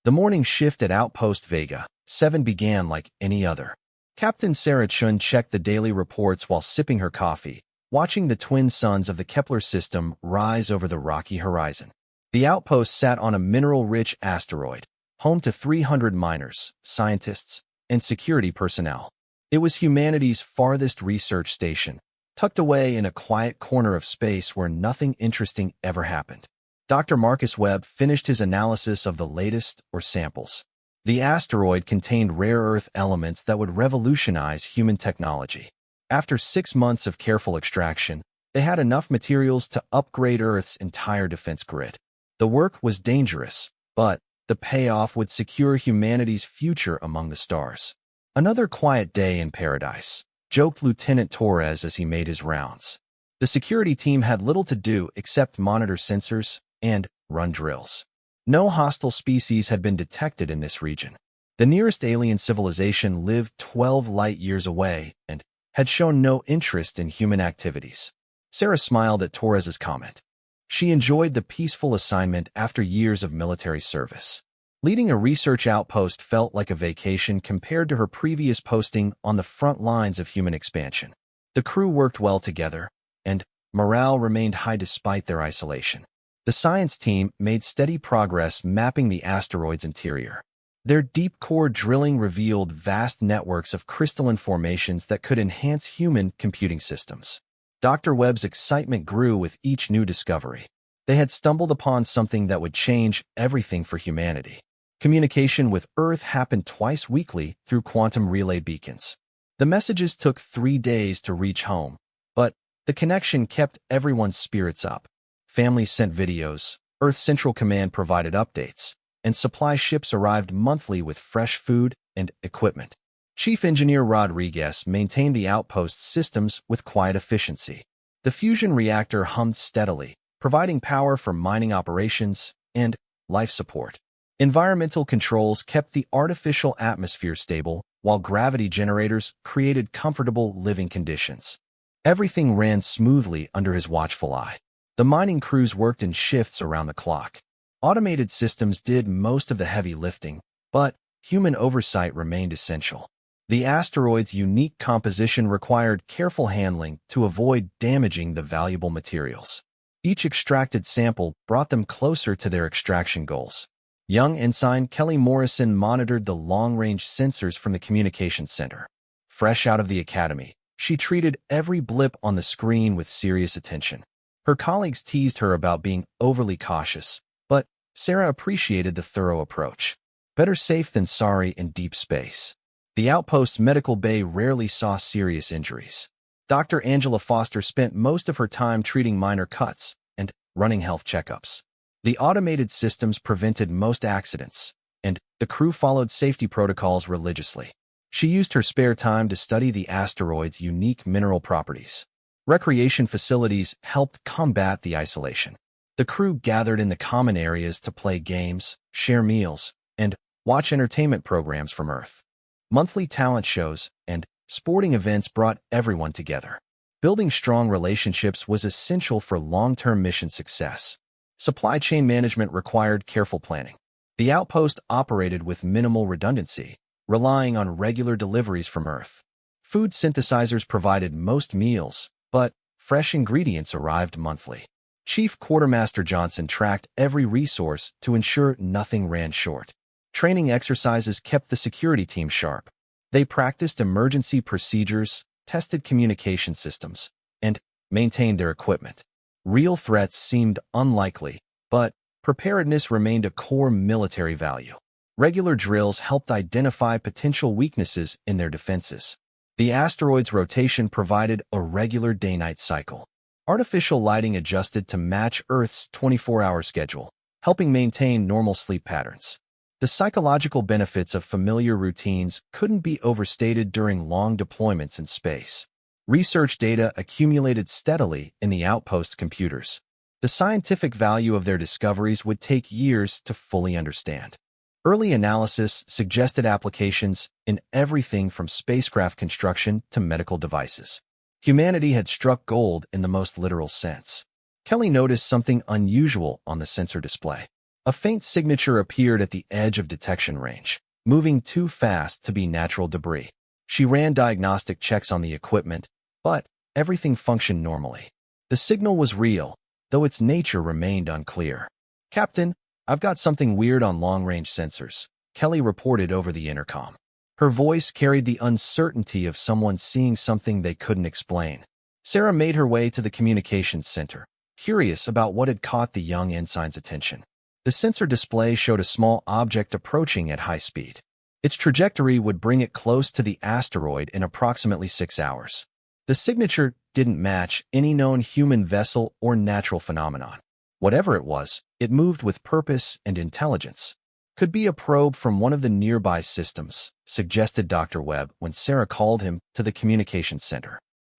The morning shift at Outpost Vega 7 began like any other. Captain Sarah Chun checked the daily reports while sipping her coffee, watching the twin suns of the Kepler system rise over the rocky horizon. The outpost sat on a mineral-rich asteroid, home to 300 miners, scientists, and security personnel. It was humanity's farthest research station, tucked away in a quiet corner of space where nothing interesting ever happened. Dr. Marcus Webb finished his analysis of the latest samples. The asteroid contained rare earth elements that would revolutionize human technology. After 6 months of careful extraction, they had enough materials to upgrade Earth's entire defense grid. The work was dangerous, but the payoff would secure humanity's future among the stars. Another quiet day in paradise, joked Lieutenant Torres as he made his rounds. The security team had little to do except monitor sensors and run drills. No hostile species had been detected in this region. The nearest alien civilization lived 12 light years away and had shown no interest in human activities. Sarah smiled at Torres's comment. She enjoyed the peaceful assignment after years of military service. Leading a research outpost felt like a vacation compared to her previous posting on the front lines of human expansion. The crew worked well together, and morale remained high despite their isolation. The science team made steady progress mapping the asteroid's interior. Their deep core drilling revealed vast networks of crystalline formations that could enhance human computing systems. Dr. Webb's excitement grew with each new discovery. They had stumbled upon something that would change everything for humanity. Communication with Earth happened twice weekly through quantum relay beacons. The messages took 3 days to reach home, but the connection kept everyone's spirits up. Families sent videos, Earth Central Command provided updates, and supply ships arrived monthly with fresh food and equipment. Chief Engineer Rodriguez maintained the outpost's systems with quiet efficiency. The fusion reactor hummed steadily, providing power for mining operations and life support. Environmental controls kept the artificial atmosphere stable, while gravity generators created comfortable living conditions. Everything ran smoothly under his watchful eye. The mining crews worked in shifts around the clock. Automated systems did most of the heavy lifting, but human oversight remained essential. The asteroid's unique composition required careful handling to avoid damaging the valuable materials. Each extracted sample brought them closer to their extraction goals. Young Ensign Kelly Morrison monitored the long-range sensors from the communications center. Fresh out of the academy, she treated every blip on the screen with serious attention. Her colleagues teased her about being overly cautious, but Sarah appreciated the thorough approach. Better safe than sorry in deep space. The outpost's medical bay rarely saw serious injuries. Dr. Angela Foster spent most of her time treating minor cuts and running health checkups. The automated systems prevented most accidents, and the crew followed safety protocols religiously. She used her spare time to study the asteroid's unique mineral properties. Recreation facilities helped combat the isolation. The crew gathered in the common areas to play games, share meals, and watch entertainment programs from Earth. Monthly talent shows and sporting events brought everyone together. Building strong relationships was essential for long-term mission success. Supply chain management required careful planning. The outpost operated with minimal redundancy, relying on regular deliveries from Earth. Food synthesizers provided most meals, but fresh ingredients arrived monthly. Chief Quartermaster Johnson tracked every resource to ensure nothing ran short. Training exercises kept the security team sharp. They practiced emergency procedures, tested communication systems, and maintained their equipment. Real threats seemed unlikely, but preparedness remained a core military value. Regular drills helped identify potential weaknesses in their defenses. The asteroid's rotation provided a regular day-night cycle. Artificial lighting adjusted to match Earth's 24-hour schedule, helping maintain normal sleep patterns. The psychological benefits of familiar routines couldn't be overstated during long deployments in space. Research data accumulated steadily in the outpost computers. The scientific value of their discoveries would take years to fully understand. Early analysis suggested applications in everything from spacecraft construction to medical devices. Humanity had struck gold in the most literal sense. Kelly noticed something unusual on the sensor display. A faint signature appeared at the edge of detection range, moving too fast to be natural debris. She ran diagnostic checks on the equipment, but everything functioned normally. The signal was real, though its nature remained unclear. "Captain, I've got something weird on long-range sensors," Kelly reported over the intercom. Her voice carried the uncertainty of someone seeing something they couldn't explain. Sarah made her way to the communications center, curious about what had caught the young ensign's attention. The sensor display showed a small object approaching at high speed. Its trajectory would bring it close to the asteroid in approximately 6 hours. The signature didn't match any known human vessel or natural phenomenon. Whatever it was, it moved with purpose and intelligence. "Could be a probe from one of the nearby systems," suggested Dr. Webb when Sarah called him to the communications center.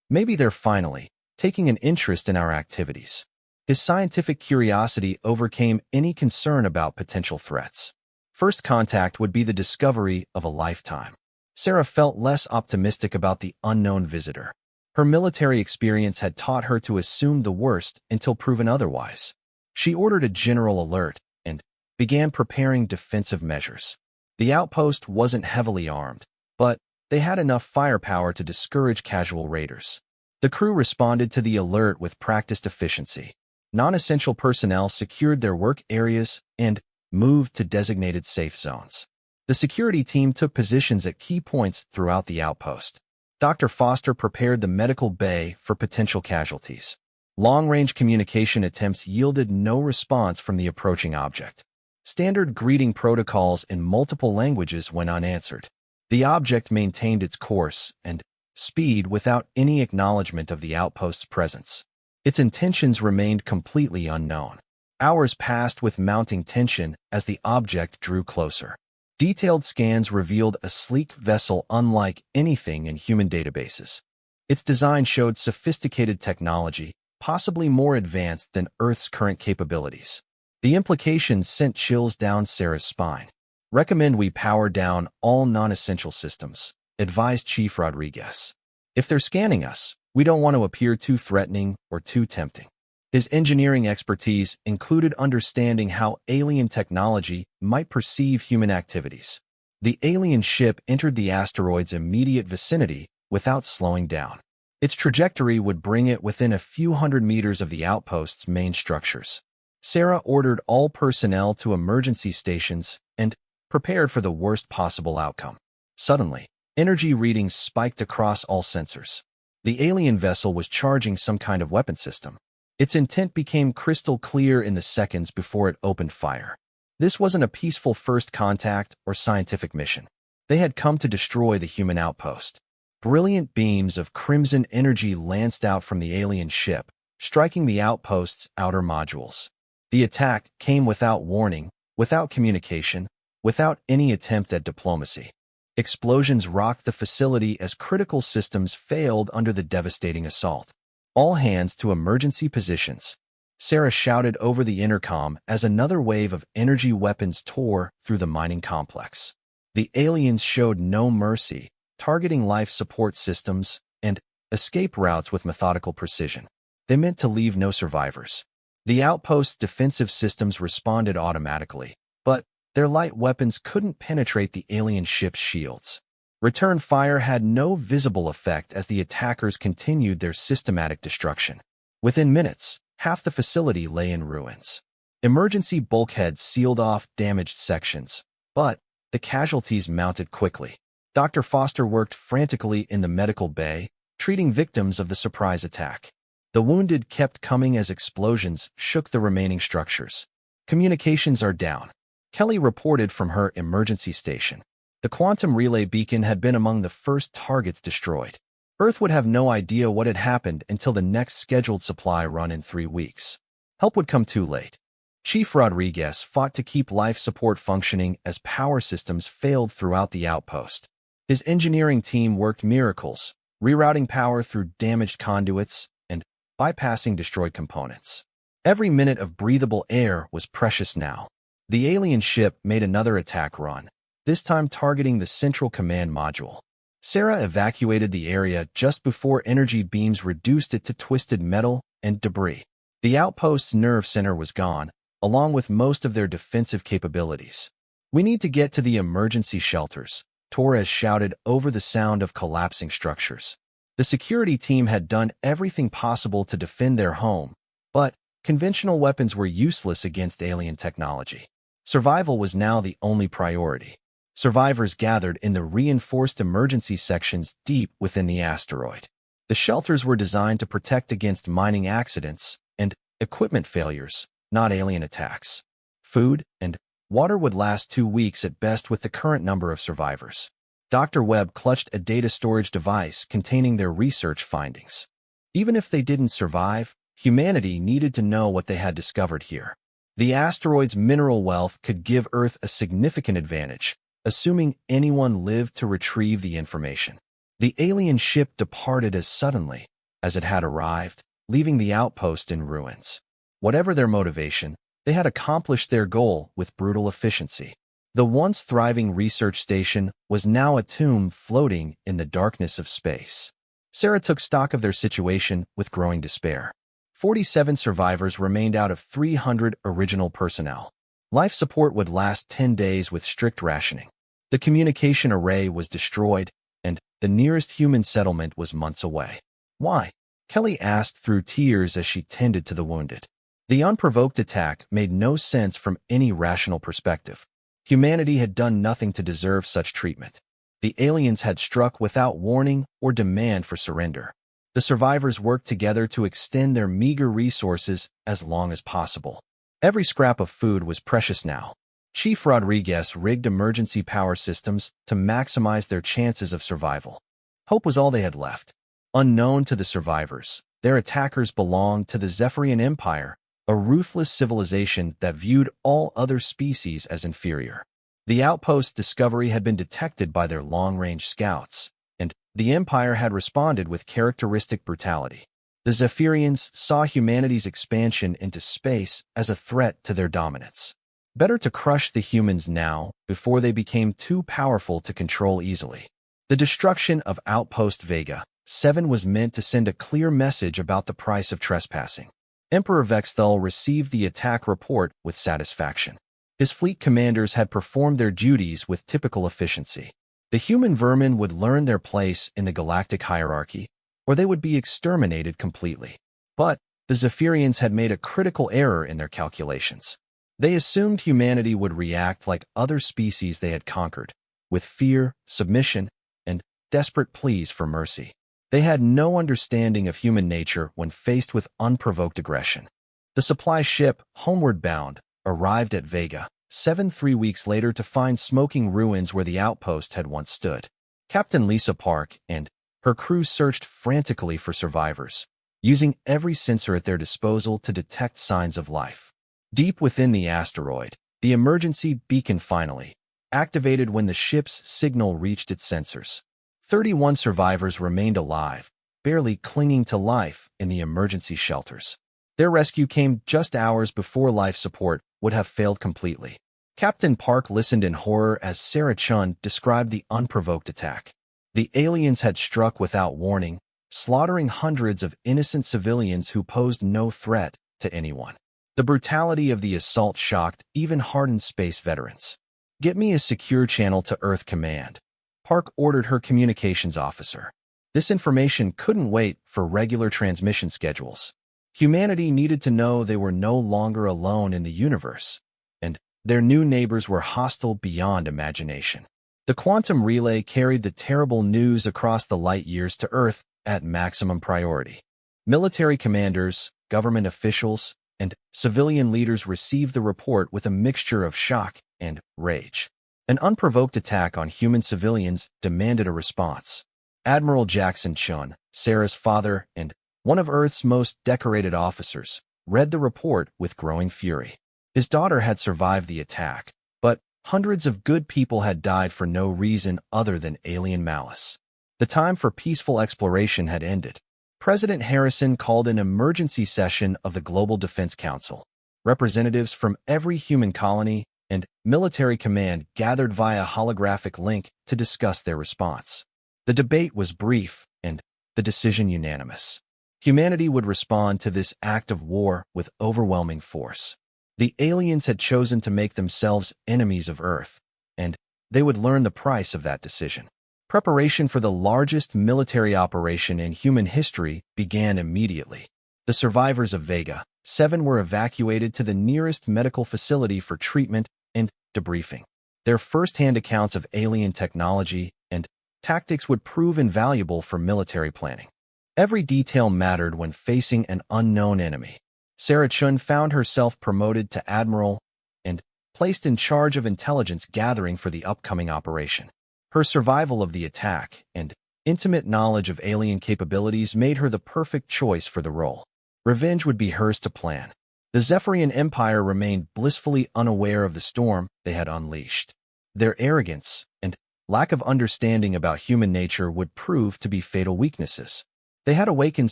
"Maybe they're finally taking an interest in our activities." His scientific curiosity overcame any concern about potential threats. First contact would be the discovery of a lifetime. Sarah felt less optimistic about the unknown visitor. Her military experience had taught her to assume the worst until proven otherwise. She ordered a general alert and began preparing defensive measures. The outpost wasn't heavily armed, but they had enough firepower to discourage casual raiders. The crew responded to the alert with practiced efficiency. Non-essential personnel secured their work areas and moved to designated safe zones. The security team took positions at key points throughout the outpost. Dr. Foster prepared the medical bay for potential casualties. Long-range communication attempts yielded no response from the approaching object. Standard greeting protocols in multiple languages went unanswered. The object maintained its course and speed without any acknowledgement of the outpost's presence. Its intentions remained completely unknown. Hours passed with mounting tension as the object drew closer. Detailed scans revealed a sleek vessel unlike anything in human databases. Its design showed sophisticated technology, possibly more advanced than Earth's current capabilities. The implications sent chills down Sarah's spine. "Recommend we power down all non-essential systems," advised Chief Rodriguez. "If they're scanning us, we don't want to appear too threatening or too tempting." His engineering expertise included understanding how alien technology might perceive human activities. The alien ship entered the asteroid's immediate vicinity without slowing down. Its trajectory would bring it within a few hundred meters of the outpost's main structures. Sarah ordered all personnel to emergency stations and prepared for the worst possible outcome. Suddenly, energy readings spiked across all sensors. The alien vessel was charging some kind of weapon system. Its intent became crystal clear in the seconds before it opened fire. This wasn't a peaceful first contact or scientific mission. They had come to destroy the human outpost. Brilliant beams of crimson energy lanced out from the alien ship, striking the outpost's outer modules. The attack came without warning, without communication, without any attempt at diplomacy. Explosions rocked the facility as critical systems failed under the devastating assault. "All hands to emergency positions," Sarah shouted over the intercom as another wave of energy weapons tore through the mining complex. The aliens showed no mercy, targeting life support systems and escape routes with methodical precision. They meant to leave no survivors. The outpost's defensive systems responded automatically, but their light weapons couldn't penetrate the alien ship's shields. Return fire had no visible effect as the attackers continued their systematic destruction. Within minutes, half the facility lay in ruins. Emergency bulkheads sealed off damaged sections, but the casualties mounted quickly. Dr. Foster worked frantically in the medical bay, treating victims of the surprise attack. The wounded kept coming as explosions shook the remaining structures. "Communications are down," Kelly reported from her emergency station. The quantum relay beacon had been among the first targets destroyed. Earth would have no idea what had happened until the next scheduled supply run in 3 weeks. Help would come too late. Chief Rodriguez fought to keep life support functioning as power systems failed throughout the outpost. His engineering team worked miracles, rerouting power through damaged conduits and bypassing destroyed components. Every minute of breathable air was precious now. The alien ship made another attack run, this time targeting the central command module. Sarah evacuated the area just before energy beams reduced it to twisted metal and debris. The outpost's nerve center was gone, along with most of their defensive capabilities. "We need to get to the emergency shelters," Torres shouted over the sound of collapsing structures. The security team had done everything possible to defend their home, but conventional weapons were useless against alien technology. Survival was now the only priority. Survivors gathered in the reinforced emergency sections deep within the asteroid. The shelters were designed to protect against mining accidents and equipment failures, not alien attacks. Food and water would last 2 weeks at best with the current number of survivors. Dr. Webb clutched a data storage device containing their research findings. Even if they didn't survive, humanity needed to know what they had discovered here. The asteroid's mineral wealth could give Earth a significant advantage, assuming anyone lived to retrieve the information. The alien ship departed as suddenly as it had arrived, leaving the outpost in ruins. Whatever their motivation, they had accomplished their goal with brutal efficiency. The once thriving research station was now a tomb floating in the darkness of space. Sarah took stock of their situation with growing despair. 47 survivors remained out of 300 original personnel. Life support would last 10 days with strict rationing. The communication array was destroyed, and the nearest human settlement was months away. "Why?" Kelly asked through tears as she tended to the wounded. The unprovoked attack made no sense from any rational perspective. Humanity had done nothing to deserve such treatment. The aliens had struck without warning or demand for surrender. The survivors worked together to extend their meager resources as long as possible. Every scrap of food was precious now. Chief Rodriguez rigged emergency power systems to maximize their chances of survival. Hope was all they had left. Unknown to the survivors, their attackers belonged to the Zephyrian Empire, a ruthless civilization that viewed all other species as inferior. The Outpost's discovery had been detected by their long-range scouts, and the Empire had responded with characteristic brutality. The Zephyrians saw humanity's expansion into space as a threat to their dominance. Better to crush the humans now, before they became too powerful to control easily. The destruction of Outpost Vega 7 was meant to send a clear message about the price of trespassing. Emperor Vexthal received the attack report with satisfaction. His fleet commanders had performed their duties with typical efficiency. The human vermin would learn their place in the galactic hierarchy, or they would be exterminated completely. But the Zephyrians had made a critical error in their calculations. They assumed humanity would react like other species they had conquered, with fear, submission, and desperate pleas for mercy. They had no understanding of human nature when faced with unprovoked aggression. The supply ship, Homeward bound, arrived at Vega 7 3 weeks later to find smoking ruins where the outpost had once stood. Captain Lisa Park and her crew searched frantically for survivors, using every sensor at their disposal to detect signs of life. Deep within the asteroid, the emergency beacon finally activated when the ship's signal reached its sensors. 31 survivors remained alive, barely clinging to life in the emergency shelters. Their rescue came just hours before life support would have failed completely. Captain Park listened in horror as Sarah Chun described the unprovoked attack. The aliens had struck without warning, slaughtering hundreds of innocent civilians who posed no threat to anyone. The brutality of the assault shocked even hardened space veterans. "Get me a secure channel to Earth Command," Park ordered her communications officer. This information couldn't wait for regular transmission schedules. Humanity needed to know they were no longer alone in the universe, and their new neighbors were hostile beyond imagination. The quantum relay carried the terrible news across the light years to Earth at maximum priority. Military commanders, government officials, and civilian leaders received the report with a mixture of shock and rage. An unprovoked attack on human civilians demanded a response. Admiral Jackson Chun, Sarah's father and one of Earth's most decorated officers, read the report with growing fury. His daughter had survived the attack, but hundreds of good people had died for no reason other than alien malice. The time for peaceful exploration had ended. President Harrison called an emergency session of the Global Defense Council. Representatives from every human colony and military command gathered via holographic link to discuss their response. The debate was brief and the decision unanimous. Humanity would respond to this act of war with overwhelming force. The aliens had chosen to make themselves enemies of Earth, and they would learn the price of that decision. Preparation for the largest military operation in human history began immediately. The survivors of Vega 7 were evacuated to the nearest medical facility for treatment and debriefing. Their first-hand accounts of alien technology and tactics would prove invaluable for military planning. Every detail mattered when facing an unknown enemy. Sarah Chun found herself promoted to admiral and placed in charge of intelligence gathering for the upcoming operation. Her survival of the attack and intimate knowledge of alien capabilities made her the perfect choice for the role. Revenge would be hers to plan. The Zephyrian Empire remained blissfully unaware of the storm they had unleashed. Their arrogance and lack of understanding about human nature would prove to be fatal weaknesses. They had awakened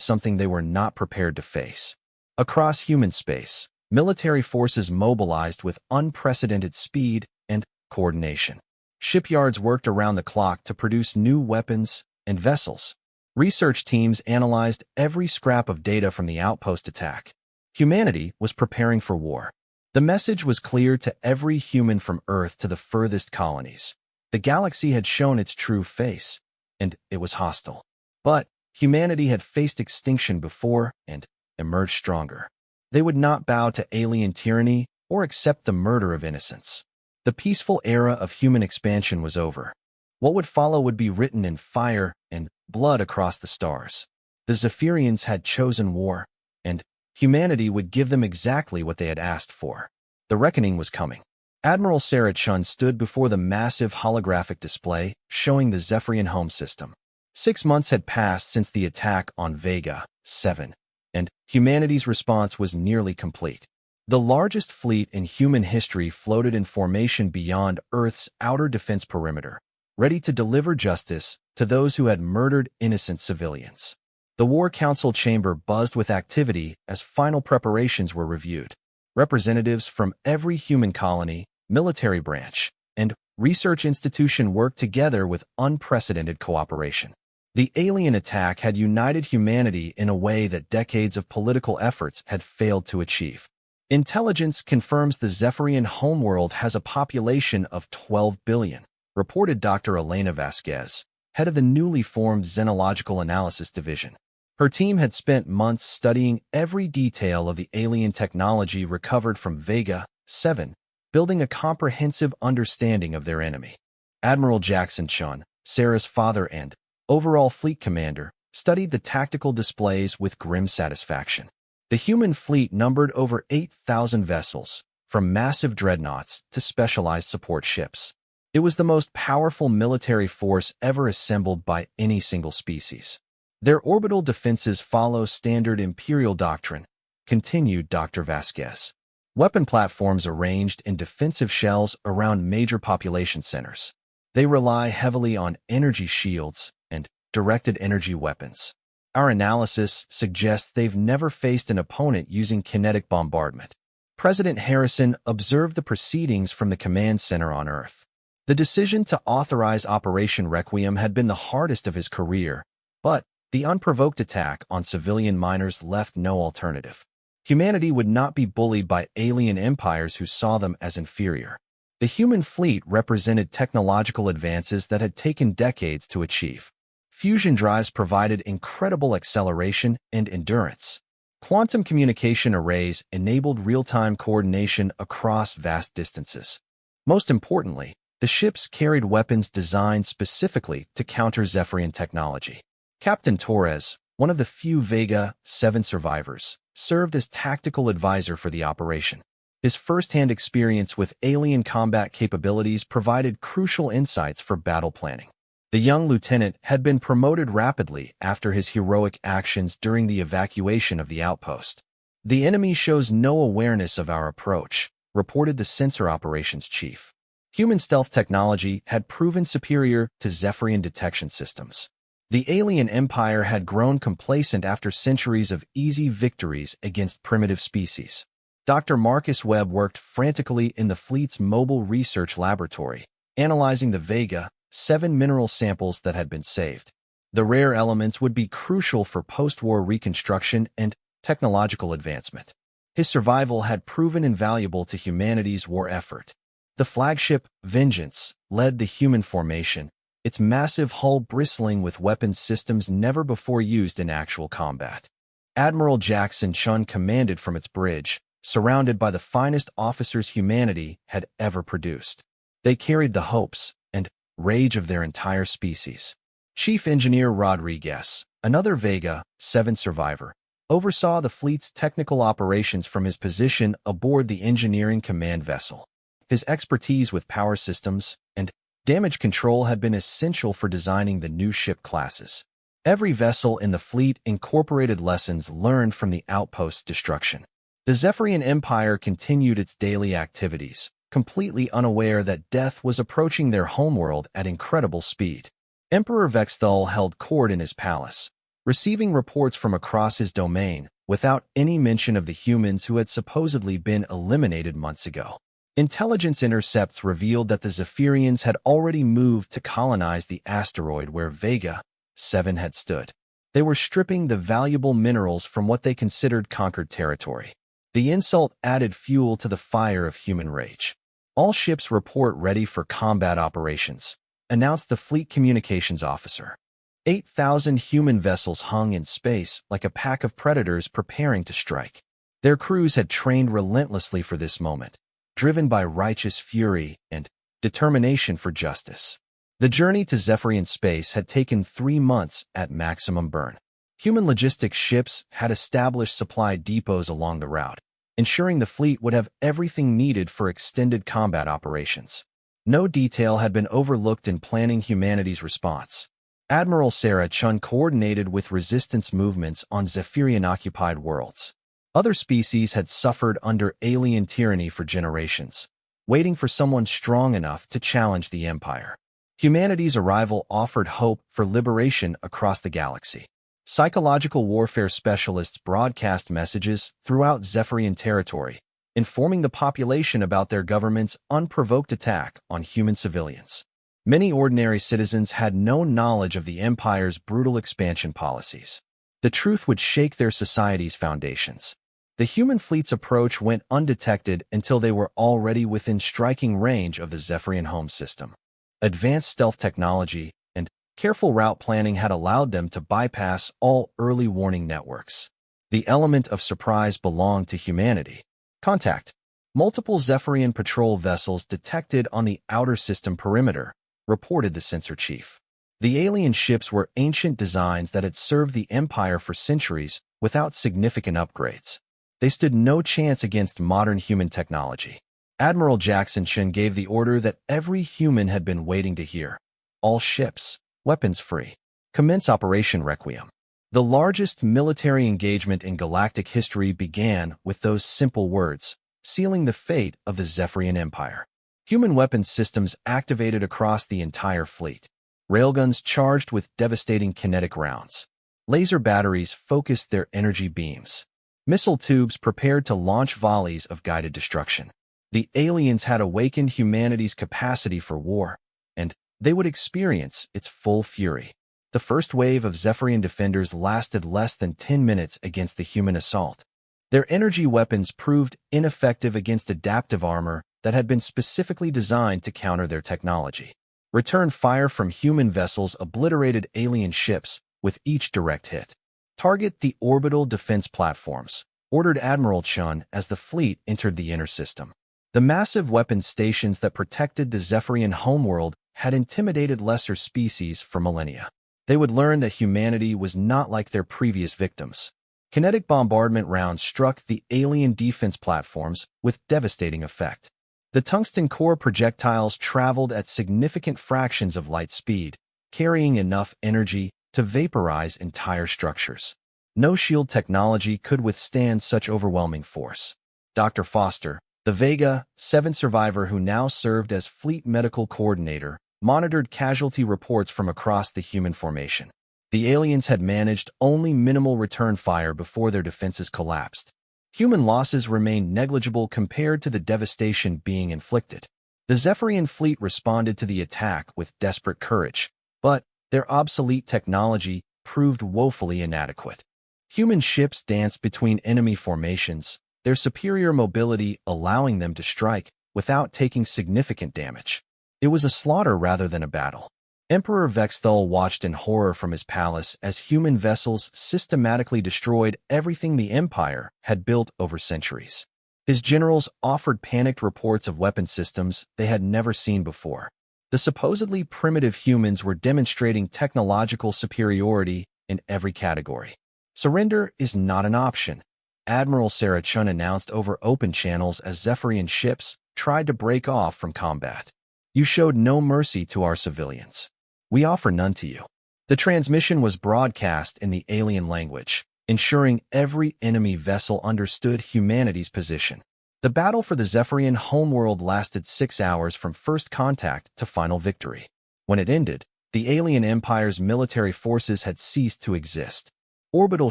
something they were not prepared to face. Across human space, military forces mobilized with unprecedented speed and coordination. Shipyards worked around the clock to produce new weapons and vessels. Research teams analyzed every scrap of data from the Outpost attack. Humanity was preparing for war. The message was clear to every human from Earth to the furthest colonies. The galaxy had shown its true face, and it was hostile. But humanity had faced extinction before and emerged stronger. They would not bow to alien tyranny or accept the murder of innocents. The peaceful era of human expansion was over. What would follow would be written in fire and blood across the stars. The Zephyrians had chosen war, and humanity would give them exactly what they had asked for. The reckoning was coming. Admiral Sarah Chun stood before the massive holographic display showing the Zephyrian home system. 6 months had passed since the attack on Vega 7, and humanity's response was nearly complete. The largest fleet in human history floated in formation beyond Earth's outer defense perimeter, ready to deliver justice to those who had murdered innocent civilians. The War Council chamber buzzed with activity as final preparations were reviewed. Representatives from every human colony, military branch, and research institution worked together with unprecedented cooperation. The alien attack had united humanity in a way that decades of political efforts had failed to achieve. Intelligence confirms the Zephyrian homeworld has a population of 12 billion, reported Dr. Elena Vasquez, head of the newly formed Xenological Analysis Division. Her team had spent months studying every detail of the alien technology recovered from Vega 7, building a comprehensive understanding of their enemy. Admiral Jackson Chun, Sarah's father and overall fleet commander, studied the tactical displays with grim satisfaction. The human fleet numbered over 8,000 vessels, from massive dreadnoughts to specialized support ships. It was the most powerful military force ever assembled by any single species. Their orbital defenses follow standard imperial doctrine, continued Dr. Vasquez. Weapon platforms arranged in defensive shells around major population centers. They rely heavily on energy shields and directed energy weapons. Our analysis suggests they've never faced an opponent using kinetic bombardment. President Harrison observed the proceedings from the command center on Earth. The decision to authorize Operation Requiem had been the hardest of his career, but the unprovoked attack on civilian miners left no alternative. Humanity would not be bullied by alien empires who saw them as inferior. The human fleet represented technological advances that had taken decades to achieve. Fusion drives provided incredible acceleration and endurance. Quantum communication arrays enabled real-time coordination across vast distances. Most importantly, the ships carried weapons designed specifically to counter Zephyrian technology. Captain Torres, one of the few Vega 7 survivors, served as tactical advisor for the operation. His first-hand experience with alien combat capabilities provided crucial insights for battle planning. The young lieutenant had been promoted rapidly after his heroic actions during the evacuation of the outpost. "The enemy shows no awareness of our approach," reported the sensor operations chief. Human stealth technology had proven superior to Zephyrian detection systems. The alien empire had grown complacent after centuries of easy victories against primitive species. Dr. Marcus Webb worked frantically in the fleet's mobile research laboratory, analyzing the Vega 7 mineral samples that had been saved. The rare elements would be crucial for post-war reconstruction and technological advancement. His survival had proven invaluable to humanity's war effort. The flagship, Vengeance, led the human formation, its massive hull bristling with weapons systems never before used in actual combat. Admiral Jackson Chun commanded from its bridge, surrounded by the finest officers humanity had ever produced. They carried the hopes and rage of their entire species. Chief Engineer Rodriguez, another Vega 7 survivor, oversaw the fleet's technical operations from his position aboard the engineering command vessel. His expertise with power systems and damage control had been essential for designing the new ship classes. Every vessel in the fleet incorporated lessons learned from the Outpost's destruction. The Zephyrian Empire continued its daily activities, completely unaware that death was approaching their homeworld at incredible speed. Emperor Vexthal held court in his palace, receiving reports from across his domain without any mention of the humans who had supposedly been eliminated months ago. Intelligence intercepts revealed that the Zephyrians had already moved to colonize the asteroid where Vega 7 had stood. They were stripping the valuable minerals from what they considered conquered territory. The insult added fuel to the fire of human rage. All ships report ready for combat operations, announced the fleet communications officer. 8,000 human vessels hung in space like a pack of predators preparing to strike. Their crews had trained relentlessly for this moment, driven by righteous fury and determination for justice. The journey to Zephyrian space had taken 3 months at maximum burn. Human logistics ships had established supply depots along the route, ensuring the fleet would have everything needed for extended combat operations. No detail had been overlooked in planning humanity's response. Admiral Sarah Chun coordinated with resistance movements on Zephyrian-occupied worlds. Other species had suffered under alien tyranny for generations, waiting for someone strong enough to challenge the Empire. Humanity's arrival offered hope for liberation across the galaxy. Psychological warfare specialists broadcast messages throughout Zephyrian territory, informing the population about their government's unprovoked attack on human civilians. Many ordinary citizens had no knowledge of the Empire's brutal expansion policies. The truth would shake their society's foundations. The human fleet's approach went undetected until they were already within striking range of the Zephyrian home system. Advanced stealth technology and careful route planning had allowed them to bypass all early warning networks. The element of surprise belonged to humanity. Contact. Multiple Zephyrian patrol vessels detected on the outer system perimeter, reported the sensor chief. The alien ships were ancient designs that had served the Empire for centuries without significant upgrades. They stood no chance against modern human technology. Admiral Jackson Chun gave the order that every human had been waiting to hear. All ships, weapons free. Commence Operation Requiem. The largest military engagement in galactic history began with those simple words, sealing the fate of the Zephyrian Empire. Human weapons systems activated across the entire fleet. Railguns charged with devastating kinetic rounds. Laser batteries focused their energy beams. Missile tubes prepared to launch volleys of guided destruction. The aliens had awakened humanity's capacity for war, and they would experience its full fury. The first wave of Zephyrian defenders lasted less than 10 minutes against the human assault. Their energy weapons proved ineffective against adaptive armor that had been specifically designed to counter their technology. Return fire from human vessels obliterated alien ships with each direct hit. Target the orbital defense platforms, ordered Admiral Chun as the fleet entered the inner system. The massive weapons stations that protected the Zephyrian homeworld had intimidated lesser species for millennia. They would learn that humanity was not like their previous victims. Kinetic bombardment rounds struck the alien defense platforms with devastating effect. The tungsten core projectiles traveled at significant fractions of light speed, carrying enough energy to vaporize entire structures. No shield technology could withstand such overwhelming force. Dr. Foster, the Vega 7 survivor who now served as fleet medical coordinator, monitored casualty reports from across the human formation. The aliens had managed only minimal return fire before their defenses collapsed. Human losses remained negligible compared to the devastation being inflicted. The Zephyrian fleet responded to the attack with desperate courage, but their obsolete technology proved woefully inadequate. Human ships danced between enemy formations, their superior mobility allowing them to strike without taking significant damage. It was a slaughter rather than a battle. Emperor Vexthul watched in horror from his palace as human vessels systematically destroyed everything the Empire had built over centuries. His generals offered panicked reports of weapon systems they had never seen before. The supposedly primitive humans were demonstrating technological superiority in every category. Surrender is not an option, Admiral Sarah Chun announced over open channels as Zephyrian ships tried to break off from combat. You showed no mercy to our civilians. We offer none to you. The transmission was broadcast in the alien language, ensuring every enemy vessel understood humanity's position. The battle for the Zephyrian homeworld lasted 6 hours from first contact to final victory. When it ended, the alien empire's military forces had ceased to exist. Orbital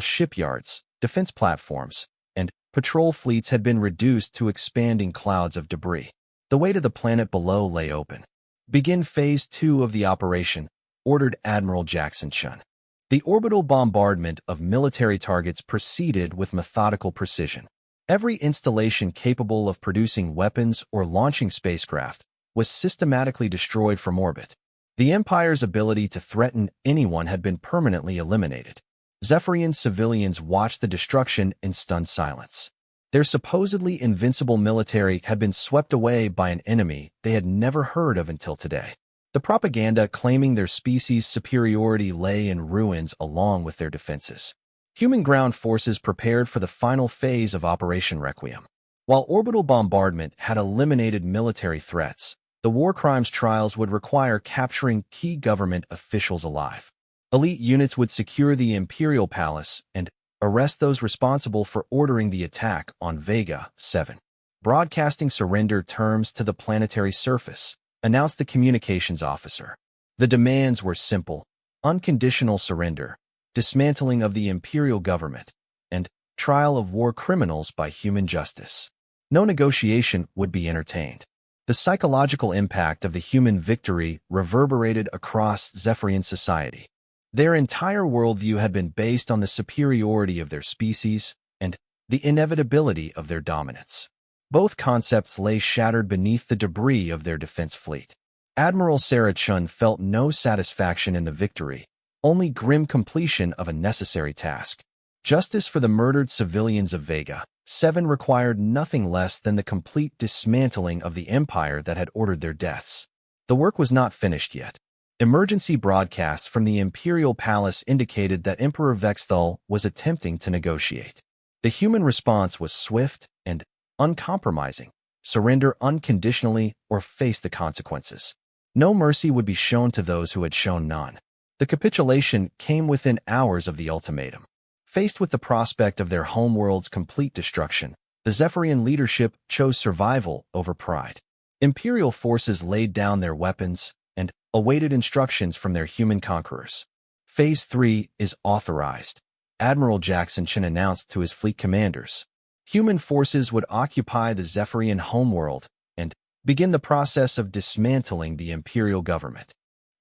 shipyards, defense platforms, and patrol fleets had been reduced to expanding clouds of debris. The way to the planet below lay open. Begin Phase 2 of the operation, ordered Admiral Jackson Chun. The orbital bombardment of military targets proceeded with methodical precision. Every installation capable of producing weapons or launching spacecraft was systematically destroyed from orbit. The Empire's ability to threaten anyone had been permanently eliminated. Zephyrian civilians watched the destruction in stunned silence. Their supposedly invincible military had been swept away by an enemy they had never heard of until today. The propaganda claiming their species' superiority lay in ruins along with their defenses. Human ground forces prepared for the final phase of Operation Requiem. While orbital bombardment had eliminated military threats, the war crimes trials would require capturing key government officials alive. Elite units would secure the Imperial Palace and arrest those responsible for ordering the attack on Vega 7. Broadcasting surrender terms to the planetary surface, announced the communications officer. The demands were simple: unconditional surrender, dismantling of the imperial government, and trial of war criminals by human justice. No negotiation would be entertained. The psychological impact of the human victory reverberated across Zephyrian society. Their entire worldview had been based on the superiority of their species and the inevitability of their dominance. Both concepts lay shattered beneath the debris of their defense fleet. Admiral Sarah Chun felt no satisfaction in the victory, only grim completion of a necessary task. Justice for the murdered civilians of Vega 7 required nothing less than the complete dismantling of the empire that had ordered their deaths. The work was not finished yet. Emergency broadcasts from the Imperial Palace indicated that Emperor Vexthul was attempting to negotiate. The human response was swift and uncompromising: surrender unconditionally or face the consequences. No mercy would be shown to those who had shown none. The capitulation came within hours of the ultimatum. Faced with the prospect of their homeworld's complete destruction, the Zephyrian leadership chose survival over pride. Imperial forces laid down their weapons and awaited instructions from their human conquerors. Phase 3 is authorized, Admiral Jackson Chun announced to his fleet commanders. Human forces would occupy the Zephyrian homeworld and begin the process of dismantling the imperial government.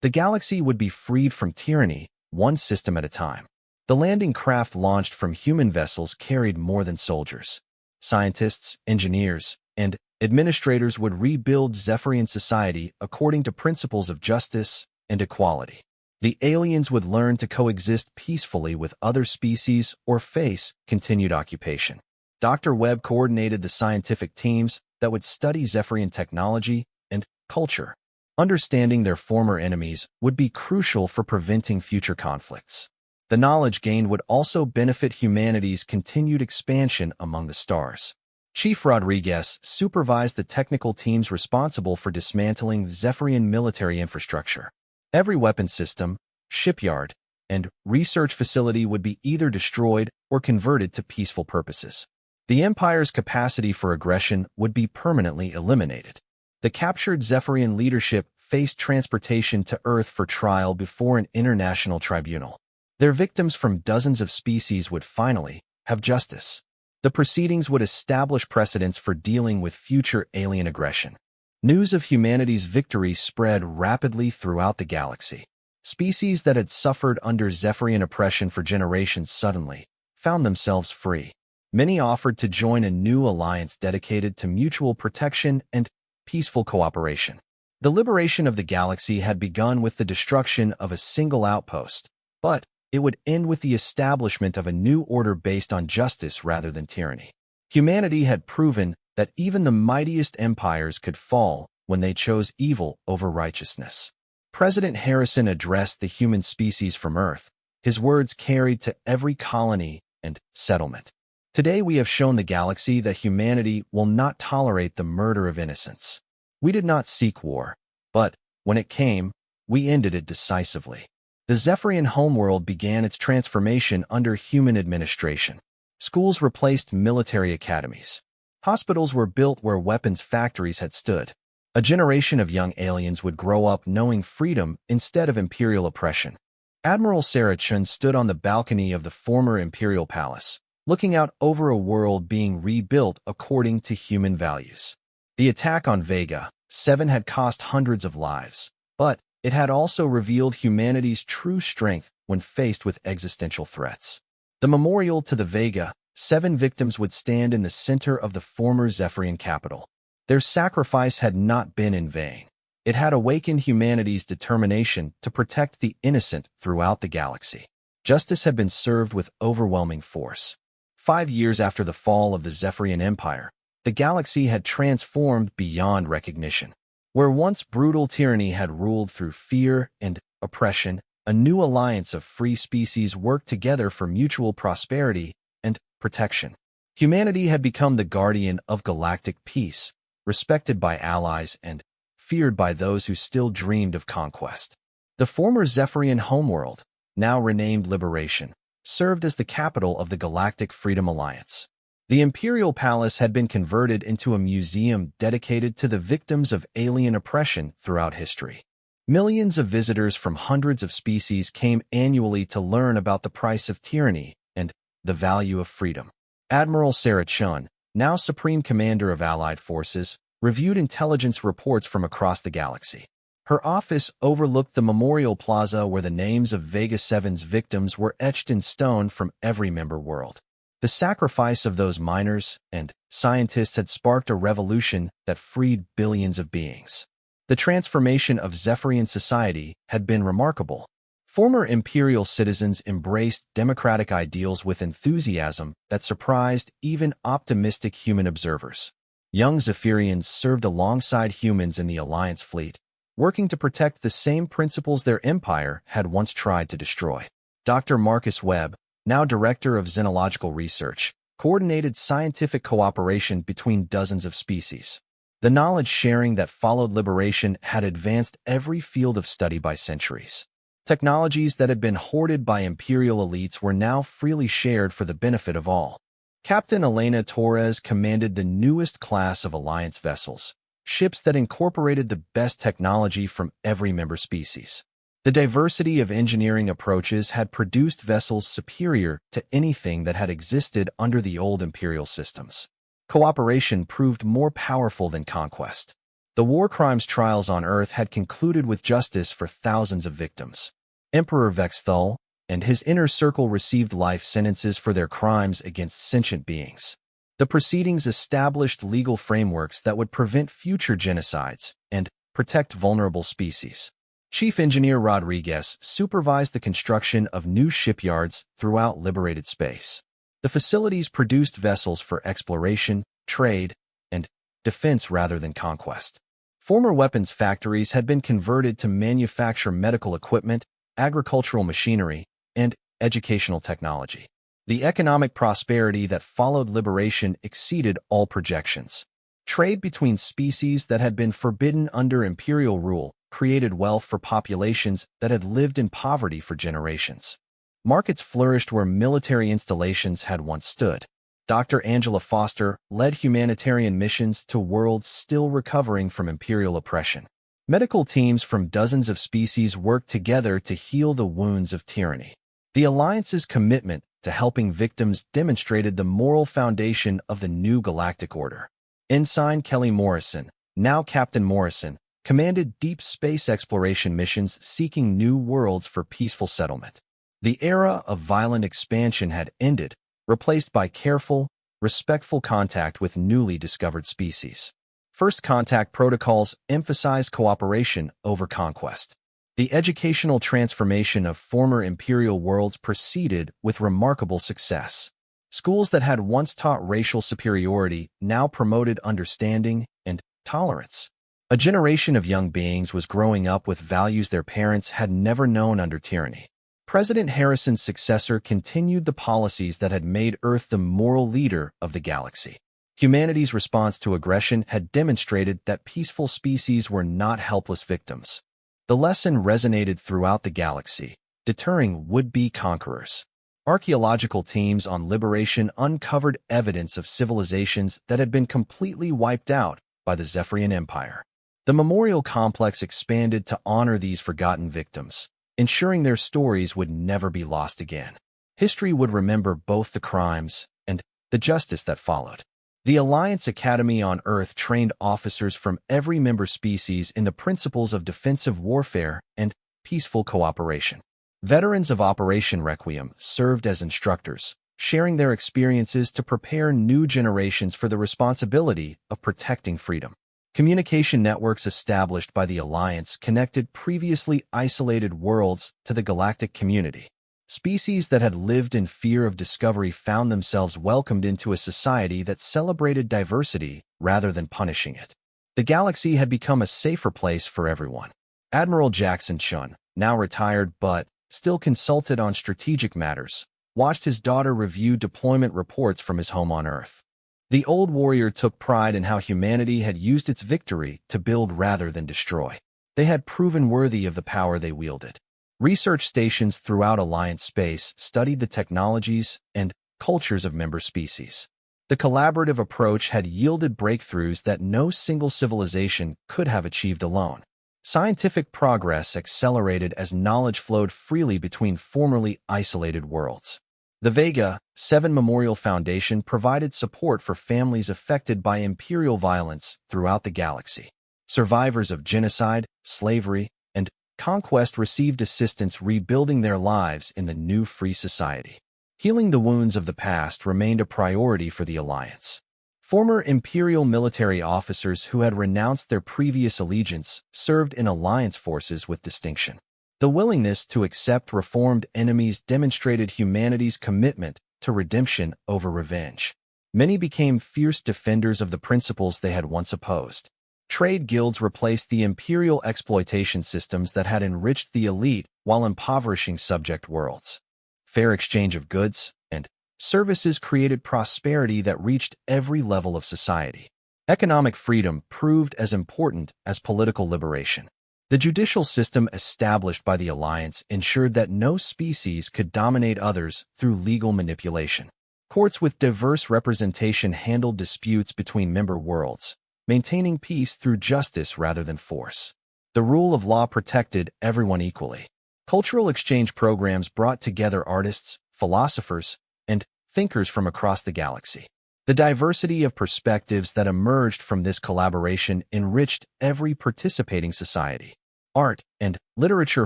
The galaxy would be freed from tyranny, one system at a time. The landing craft launched from human vessels carried more than soldiers. Scientists, engineers, and administrators would rebuild Zephyrian society according to principles of justice and equality. The aliens would learn to coexist peacefully with other species or face continued occupation. Dr. Webb coordinated the scientific teams that would study Zephyrian technology and culture. Understanding their former enemies would be crucial for preventing future conflicts. The knowledge gained would also benefit humanity's continued expansion among the stars. Chief Rodriguez supervised the technical teams responsible for dismantling Zephyrian military infrastructure. Every weapon system, shipyard, and research facility would be either destroyed or converted to peaceful purposes. The Empire's capacity for aggression would be permanently eliminated. The captured Zephyrian leadership faced transportation to Earth for trial before an international tribunal. Their victims from dozens of species would finally have justice. The proceedings would establish precedents for dealing with future alien aggression. News of humanity's victory spread rapidly throughout the galaxy. Species that had suffered under Zephyrian oppression for generations suddenly found themselves free. Many offered to join a new alliance dedicated to mutual protection and peaceful cooperation. The liberation of the galaxy had begun with the destruction of a single outpost, but it would end with the establishment of a new order based on justice rather than tyranny. Humanity had proven that even the mightiest empires could fall when they chose evil over righteousness. President Harrison addressed the human species from Earth. His words carried to every colony and settlement. Today we have shown the galaxy that humanity will not tolerate the murder of innocents. We did not seek war, but when it came, we ended it decisively. The Zephyrian Homeworld began its transformation under human administration. Schools replaced military academies. Hospitals were built where weapons factories had stood. A generation of young aliens would grow up knowing freedom instead of imperial oppression. Admiral Sarah Chun stood on the balcony of the former imperial palace, looking out over a world being rebuilt according to human values. The attack on Vega 7 had cost hundreds of lives, but it had also revealed humanity's true strength when faced with existential threats. The memorial to the Vega 7 victims would stand in the center of the former Zephyrian capital. Their sacrifice had not been in vain. It had awakened humanity's determination to protect the innocent throughout the galaxy. Justice had been served with overwhelming force. 5 years after the fall of the Zephyrian Empire, the galaxy had transformed beyond recognition. Where once brutal tyranny had ruled through fear and oppression, a new alliance of free species worked together for mutual prosperity and protection. Humanity had become the guardian of galactic peace, respected by allies and feared by those who still dreamed of conquest. The former Zephyrian Homeworld, now renamed Liberation, served as the capital of the Galactic Freedom Alliance. The Imperial Palace had been converted into a museum dedicated to the victims of alien oppression throughout history. Millions of visitors from hundreds of species came annually to learn about the price of tyranny and the value of freedom. Admiral Sarah Chun, now Supreme Commander of Allied Forces, reviewed intelligence reports from across the galaxy. Her office overlooked the Memorial Plaza where the names of Vega 7's victims were etched in stone from every member world. The sacrifice of those miners and scientists had sparked a revolution that freed billions of beings. The transformation of Zephyrian society had been remarkable. Former imperial citizens embraced democratic ideals with enthusiasm that surprised even optimistic human observers. Young Zephyrians served alongside humans in the Alliance fleet, working to protect the same principles their empire had once tried to destroy. Dr. Marcus Webb, now Director of Xenological Research, coordinated scientific cooperation between dozens of species. The knowledge sharing that followed liberation had advanced every field of study by centuries. Technologies that had been hoarded by imperial elites were now freely shared for the benefit of all. Captain Elena Torres commanded the newest class of Alliance vessels, ships that incorporated the best technology from every member species. The diversity of engineering approaches had produced vessels superior to anything that had existed under the old imperial systems. Cooperation proved more powerful than conquest. The war crimes trials on Earth had concluded with justice for thousands of victims. Emperor Vexthul and his inner circle received life sentences for their crimes against sentient beings. The proceedings established legal frameworks that would prevent future genocides and protect vulnerable species. Chief Engineer Rodriguez supervised the construction of new shipyards throughout liberated space. The facilities produced vessels for exploration, trade, and defense rather than conquest. Former weapons factories had been converted to manufacture medical equipment, agricultural machinery, and educational technology. The economic prosperity that followed liberation exceeded all projections. Trade between species that had been forbidden under imperial rule created wealth for populations that had lived in poverty for generations. Markets flourished where military installations had once stood. Dr. Angela Foster led humanitarian missions to worlds still recovering from imperial oppression. Medical teams from dozens of species worked together to heal the wounds of tyranny. The Alliance's commitment to helping victims demonstrated the moral foundation of the new galactic order. Ensign Kelly Morrison, now Captain Morrison, commanded deep space exploration missions seeking new worlds for peaceful settlement. The era of violent expansion had ended, replaced by careful, respectful contact with newly discovered species. First contact protocols emphasize cooperation over conquest. The educational transformation of former imperial worlds proceeded with remarkable success. Schools that had once taught racial superiority now promoted understanding and tolerance. A generation of young beings was growing up with values their parents had never known under tyranny. President Harrison's successor continued the policies that had made Earth the moral leader of the galaxy. Humanity's response to aggression had demonstrated that peaceful species were not helpless victims. The lesson resonated throughout the galaxy, deterring would-be conquerors. Archaeological teams on Liberation uncovered evidence of civilizations that had been completely wiped out by the Zephyrian Empire. The memorial complex expanded to honor these forgotten victims, ensuring their stories would never be lost again. History would remember both the crimes and the justice that followed. The Alliance Academy on Earth trained officers from every member species in the principles of defensive warfare and peaceful cooperation. Veterans of Operation Requiem served as instructors, sharing their experiences to prepare new generations for the responsibility of protecting freedom. Communication networks established by the Alliance connected previously isolated worlds to the galactic community. Species that had lived in fear of discovery found themselves welcomed into a society that celebrated diversity rather than punishing it. The galaxy had become a safer place for everyone. Admiral Jackson Chun, now retired but still consulted on strategic matters, watched his daughter review deployment reports from his home on Earth. The old warrior took pride in how humanity had used its victory to build rather than destroy. They had proven worthy of the power they wielded. Research stations throughout Alliance space studied the technologies and cultures of member species. The collaborative approach had yielded breakthroughs that no single civilization could have achieved alone. Scientific progress accelerated as knowledge flowed freely between formerly isolated worlds. The Vega 7 Memorial Foundation provided support for families affected by imperial violence throughout the galaxy. Survivors of genocide, slavery, and conquest received assistance rebuilding their lives in the new free society. Healing the wounds of the past remained a priority for the Alliance. Former Imperial military officers who had renounced their previous allegiance served in Alliance forces with distinction. The willingness to accept reformed enemies demonstrated humanity's commitment to redemption over revenge. Many became fierce defenders of the principles they had once opposed. Trade guilds replaced the imperial exploitation systems that had enriched the elite while impoverishing subject worlds. Fair exchange of goods and services created prosperity that reached every level of society. Economic freedom proved as important as political liberation. The judicial system established by the Alliance ensured that no species could dominate others through legal manipulation. Courts with diverse representation handled disputes between member worlds, maintaining peace through justice rather than force. The rule of law protected everyone equally. Cultural exchange programs brought together artists, philosophers, and thinkers from across the galaxy. The diversity of perspectives that emerged from this collaboration enriched every participating society. Art and literature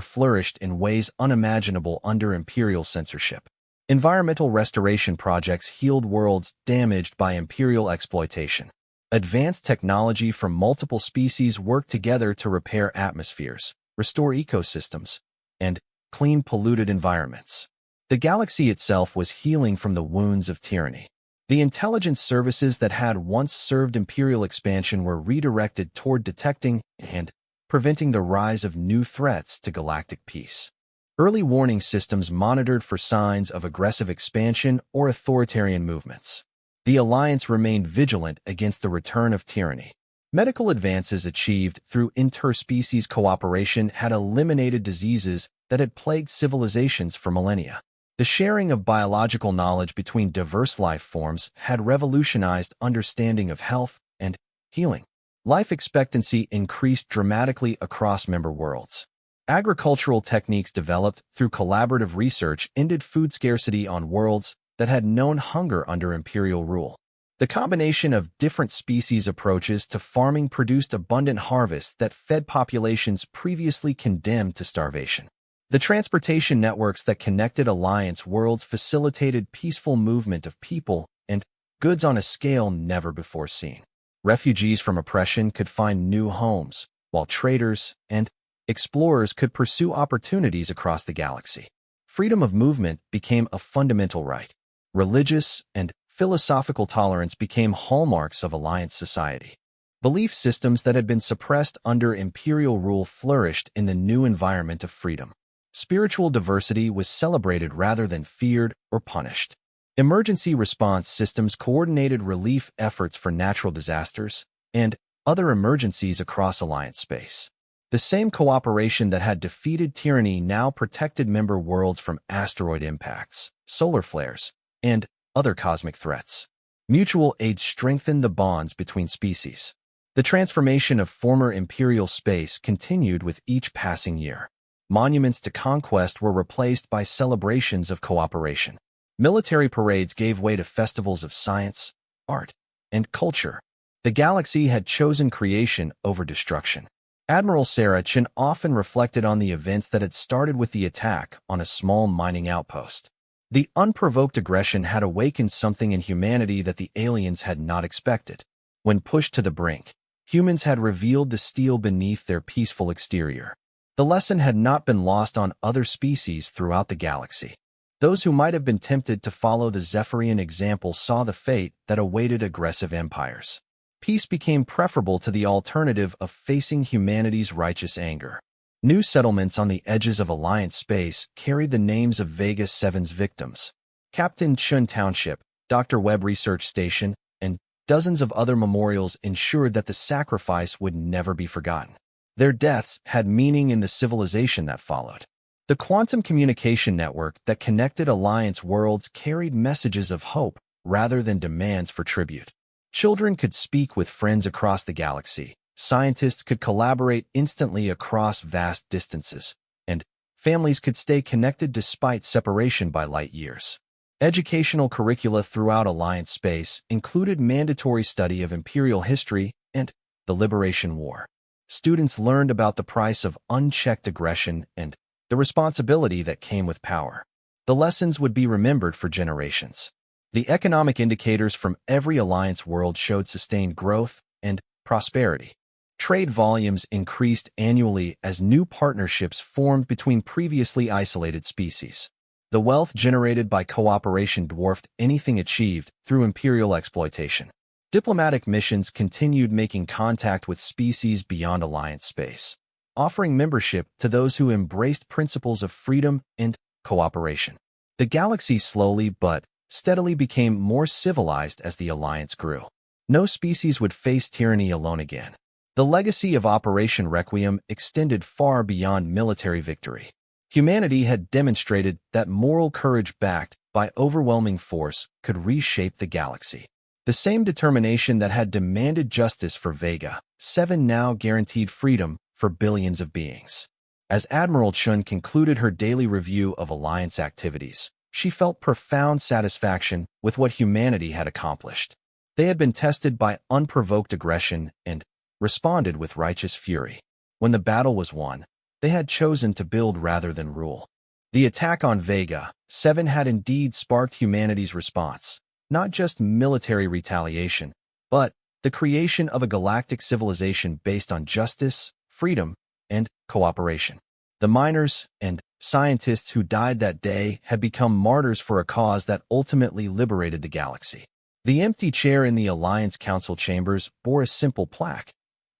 flourished in ways unimaginable under imperial censorship. Environmental restoration projects healed worlds damaged by imperial exploitation. Advanced technology from multiple species worked together to repair atmospheres, restore ecosystems, and clean polluted environments. The galaxy itself was healing from the wounds of tyranny. The intelligence services that had once served imperial expansion were redirected toward detecting and preventing the rise of new threats to galactic peace. Early warning systems monitored for signs of aggressive expansion or authoritarian movements. The Alliance remained vigilant against the return of tyranny. Medical advances achieved through interspecies cooperation had eliminated diseases that had plagued civilizations for millennia. The sharing of biological knowledge between diverse life forms had revolutionized understanding of health and healing. Life expectancy increased dramatically across member worlds. Agricultural techniques developed through collaborative research ended food scarcity on worlds that had known hunger under imperial rule. The combination of different species approaches to farming produced abundant harvests that fed populations previously condemned to starvation. The transportation networks that connected Alliance worlds facilitated peaceful movement of people and goods on a scale never before seen. Refugees from oppression could find new homes, while traders and explorers could pursue opportunities across the galaxy. Freedom of movement became a fundamental right. Religious and philosophical tolerance became hallmarks of Alliance society. Belief systems that had been suppressed under imperial rule flourished in the new environment of freedom. Spiritual diversity was celebrated rather than feared or punished. Emergency response systems coordinated relief efforts for natural disasters and other emergencies across Alliance space. The same cooperation that had defeated tyranny now protected member worlds from asteroid impacts, solar flares, and other cosmic threats. Mutual aid strengthened the bonds between species. The transformation of former imperial space continued with each passing year. Monuments to conquest were replaced by celebrations of cooperation. Military parades gave way to festivals of science, art, and culture. The galaxy had chosen creation over destruction. Admiral Sarah Chin often reflected on the events that had started with the attack on a small mining outpost. The unprovoked aggression had awakened something in humanity that the aliens had not expected. When pushed to the brink, humans had revealed the steel beneath their peaceful exterior. The lesson had not been lost on other species throughout the galaxy. Those who might have been tempted to follow the Zephyrian example saw the fate that awaited aggressive empires. Peace became preferable to the alternative of facing humanity's righteous anger. New settlements on the edges of Alliance space carried the names of Vega 7's victims. Captain Chun Township, Dr. Webb Research Station, and dozens of other memorials ensured that the sacrifice would never be forgotten. Their deaths had meaning in the civilization that followed. The quantum communication network that connected Alliance worlds carried messages of hope rather than demands for tribute. Children could speak with friends across the galaxy, scientists could collaborate instantly across vast distances, and families could stay connected despite separation by light years. Educational curricula throughout Alliance space included mandatory study of imperial history and the Liberation War. Students learned about the price of unchecked aggression and the responsibility that came with power. The lessons would be remembered for generations. The economic indicators from every Alliance world showed sustained growth and prosperity. Trade volumes increased annually as new partnerships formed between previously isolated species. The wealth generated by cooperation dwarfed anything achieved through imperial exploitation. Diplomatic missions continued making contact with species beyond Alliance space, offering membership to those who embraced principles of freedom and cooperation. The galaxy slowly but steadily became more civilized as the Alliance grew. No species would face tyranny alone again. The legacy of Operation Requiem extended far beyond military victory. Humanity had demonstrated that moral courage backed by overwhelming force could reshape the galaxy. The same determination that had demanded justice for Vega 7 now guaranteed freedom for billions of beings. As Admiral Chun concluded her daily review of Alliance activities, she felt profound satisfaction with what humanity had accomplished. They had been tested by unprovoked aggression and responded with righteous fury. When the battle was won, they had chosen to build rather than rule. The attack on Vega 7 had indeed sparked humanity's response, not just military retaliation, but the creation of a galactic civilization based on justice, freedom, and cooperation. The miners and scientists who died that day had become martyrs for a cause that ultimately liberated the galaxy. The empty chair in the Alliance Council chambers bore a simple plaque,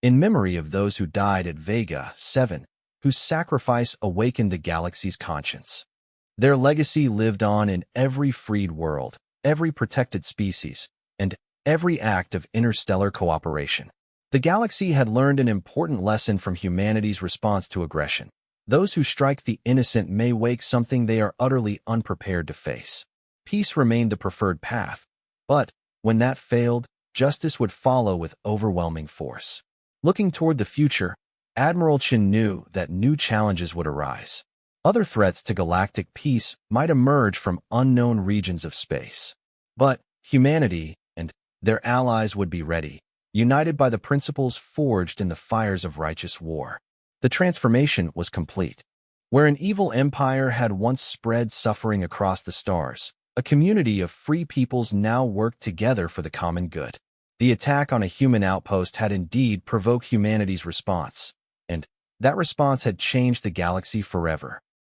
in memory of those who died at Vega 7, whose sacrifice awakened the galaxy's conscience. Their legacy lived on in every freed world, every protected species, and every act of interstellar cooperation. The galaxy had learned an important lesson from humanity's response to aggression. Those who strike the innocent may wake something they are utterly unprepared to face. Peace remained the preferred path, but when that failed, justice would follow with overwhelming force. Looking toward the future, Admiral Chin knew that new challenges would arise. Other threats to galactic peace might emerge from unknown regions of space. But humanity and their allies would be ready, united by the principles forged in the fires of righteous war. The transformation was complete. Where an evil empire had once spread suffering across the stars, A community of free peoples now worked together for the common good. The attack on a human outpost had indeed provoked humanity's response, and that response had changed the galaxy forever.